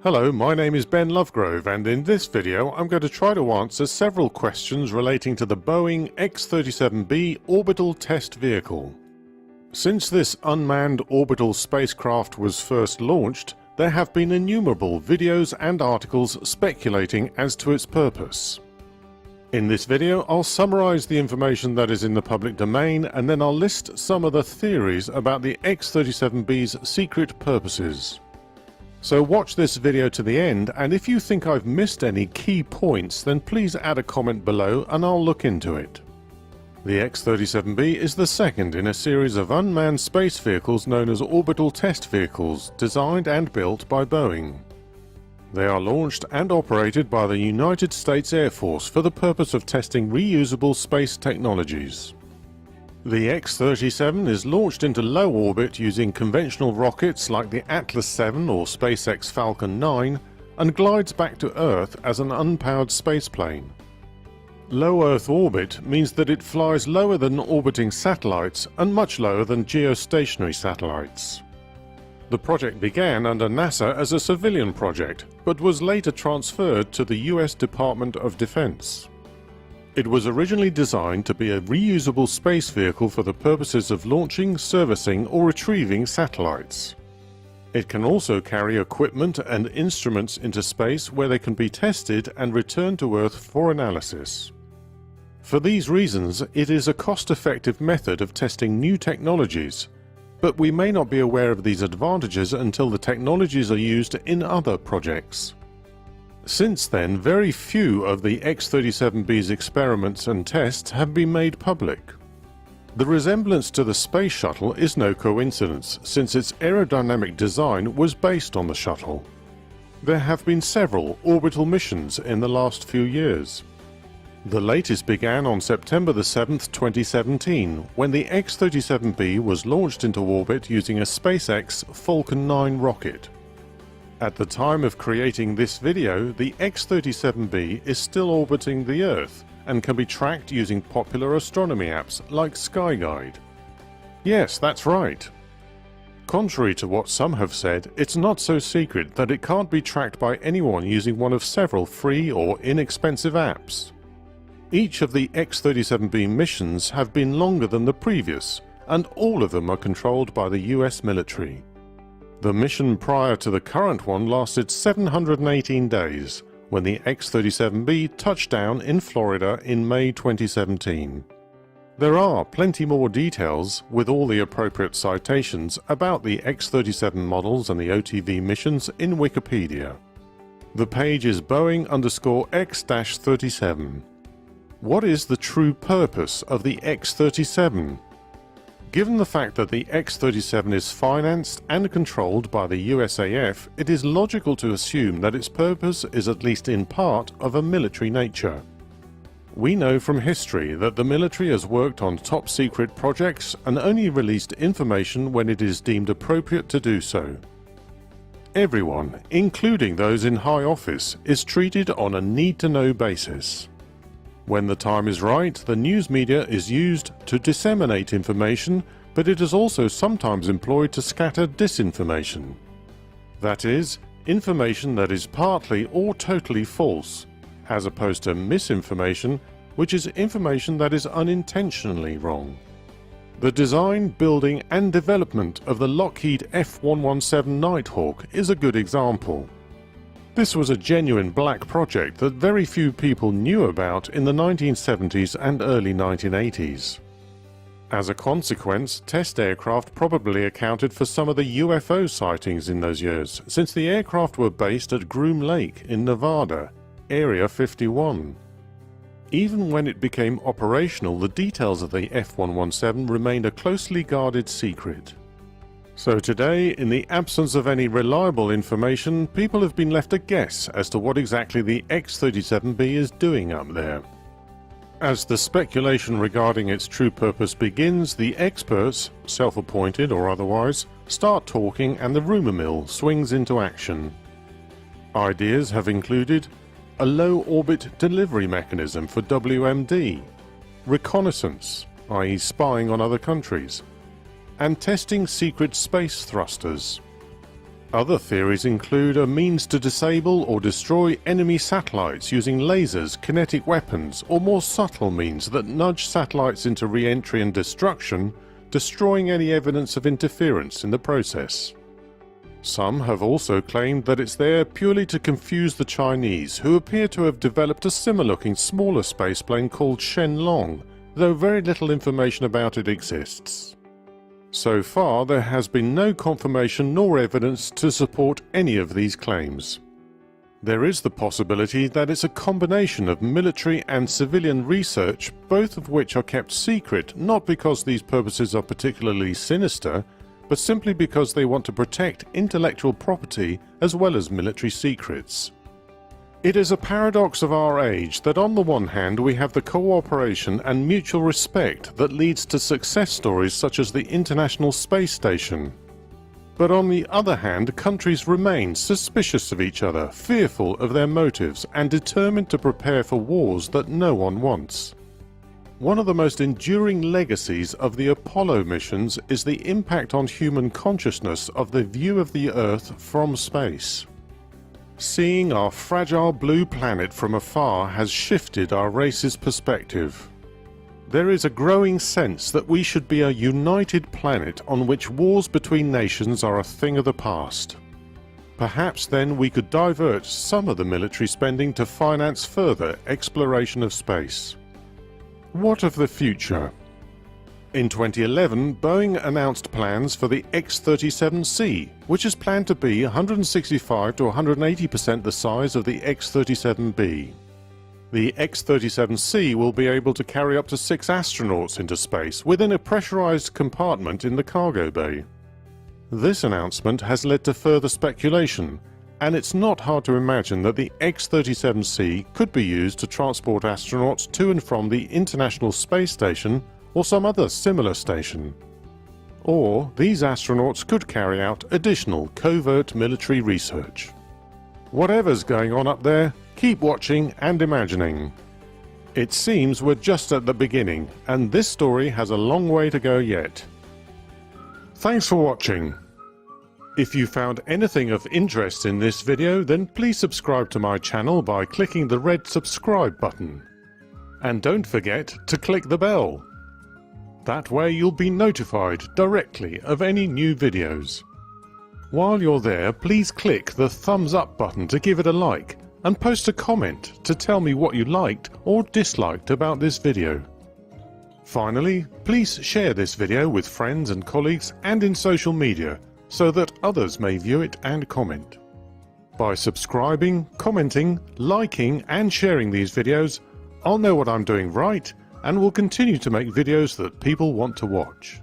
Hello, my name is Ben Lovegrove, and in this video I'm going to try to answer several questions relating to the Boeing X-37B orbital test vehicle. Since this unmanned orbital spacecraft was first launched, there have been innumerable videos and articles speculating as to its purpose. In this video I'll summarize the information that is in the public domain, and then I'll list some of the theories about the X-37B's secret purposes. So watch this video to the end, and if you think I've missed any key points, then please add a comment below and I'll look into it. The X-37B is the second in a series of unmanned space vehicles known as orbital test vehicles, designed and built by Boeing. They are launched and operated by the United States Air Force for the purpose of testing reusable space technologies. The X-37 is launched into low orbit using conventional rockets like the Atlas 7 or SpaceX Falcon 9 and glides back to Earth as an unpowered spaceplane. Low Earth orbit means that it flies lower than orbiting satellites and much lower than geostationary satellites. The project began under NASA as a civilian project, but was later transferred to the US Department of Defense. It was originally designed to be a reusable space vehicle for the purposes of launching, servicing, or retrieving satellites. It can also carry equipment and instruments into space where they can be tested and returned to Earth for analysis. For these reasons, it is a cost-effective method of testing new technologies, but we may not be aware of these advantages until the technologies are used in other projects. Since then, very few of the X-37B's experiments and tests have been made public. The resemblance to the space shuttle is no coincidence, since its aerodynamic design was based on the shuttle. There have been several orbital missions in the last few years. The latest began on September 7, 2017, when the X-37B was launched into orbit using a SpaceX Falcon 9 rocket. At the time of creating this video, the X-37B is still orbiting the Earth and can be tracked using popular astronomy apps like SkyGuide. Yes, that's right. Contrary to what some have said, it's not so secret that it can't be tracked by anyone using one of several free or inexpensive apps. Each of the X-37B missions have been longer than the previous, and all of them are controlled by the US military. The mission prior to the current one lasted 718 days, when the X-37B touched down in Florida in May 2017. There are plenty more details, with all the appropriate citations, about the X-37 models and the OTV missions in Wikipedia. The page is Boeing_X-37. What is the true purpose of the X-37? Given the fact that the X-37 is financed and controlled by the USAF, it is logical to assume that its purpose is at least in part of a military nature. We know from history that the military has worked on top-secret projects and only released information when it is deemed appropriate to do so. Everyone, including those in high office, is treated on a need-to-know basis. When the time is right, the news media is used to disseminate information, but it is also sometimes employed to scatter disinformation. That is, information that is partly or totally false, as opposed to misinformation, which is information that is unintentionally wrong. The design, building and development of the Lockheed F-117 Nighthawk is a good example. This was a genuine black project that very few people knew about in the 1970s and early 1980s. As a consequence, test aircraft probably accounted for some of the UFO sightings in those years, since the aircraft were based at Groom Lake in Nevada, Area 51. Even when it became operational, the details of the F-117 remained a closely guarded secret. So today, in the absence of any reliable information, people have been left to guess as to what exactly the X-37B is doing up there. As the speculation regarding its true purpose begins, the experts, self-appointed or otherwise, start talking and the rumour mill swings into action. Ideas have included a low-orbit delivery mechanism for WMD, reconnaissance, i.e. spying on other countries, and testing secret space thrusters. Other theories include a means to disable or destroy enemy satellites using lasers, kinetic weapons, or more subtle means that nudge satellites into re-entry and destruction, destroying any evidence of interference in the process. Some have also claimed that it's there purely to confuse the Chinese, who appear to have developed a similar-looking smaller spaceplane called Shenlong, though very little information about it exists. So far, there has been no confirmation nor evidence to support any of these claims. There is the possibility that it's a combination of military and civilian research, both of which are kept secret not because these purposes are particularly sinister, but simply because they want to protect intellectual property as well as military secrets. It is a paradox of our age that on the one hand we have the cooperation and mutual respect that leads to success stories such as the International Space Station. But on the other hand, countries remain suspicious of each other, fearful of their motives, and determined to prepare for wars that no one wants. One of the most enduring legacies of the Apollo missions is the impact on human consciousness of the view of the Earth from space. Seeing our fragile blue planet from afar has shifted our race's perspective. There is a growing sense that we should be a united planet on which wars between nations are a thing of the past. Perhaps then we could divert some of the military spending to finance further exploration of space. What of the future? In 2011, Boeing announced plans for the X-37C, which is planned to be 165 to 180% the size of the X-37B. The X-37C will be able to carry up to 6 astronauts into space within a pressurized compartment in the cargo bay. This announcement has led to further speculation, and it's not hard to imagine that the X-37C could be used to transport astronauts to and from the International Space Station or some other similar station. Or these astronauts could carry out additional covert military research. Whatever's going on up there, keep watching and imagining. It seems we're just at the beginning, and this story has a long way to go yet. Thanks for watching. If you found anything of interest in this video, then please subscribe to my channel by clicking the red subscribe button. And don't forget to click the bell. That way you'll be notified directly of any new videos. While you're there, please click the thumbs up button to give it a like, and post a comment to tell me what you liked or disliked about this video. Finally, please share this video with friends and colleagues and in social media, so that others may view it and comment. By subscribing, commenting, liking and sharing these videos, I'll know what I'm doing right and will continue to make videos that people want to watch.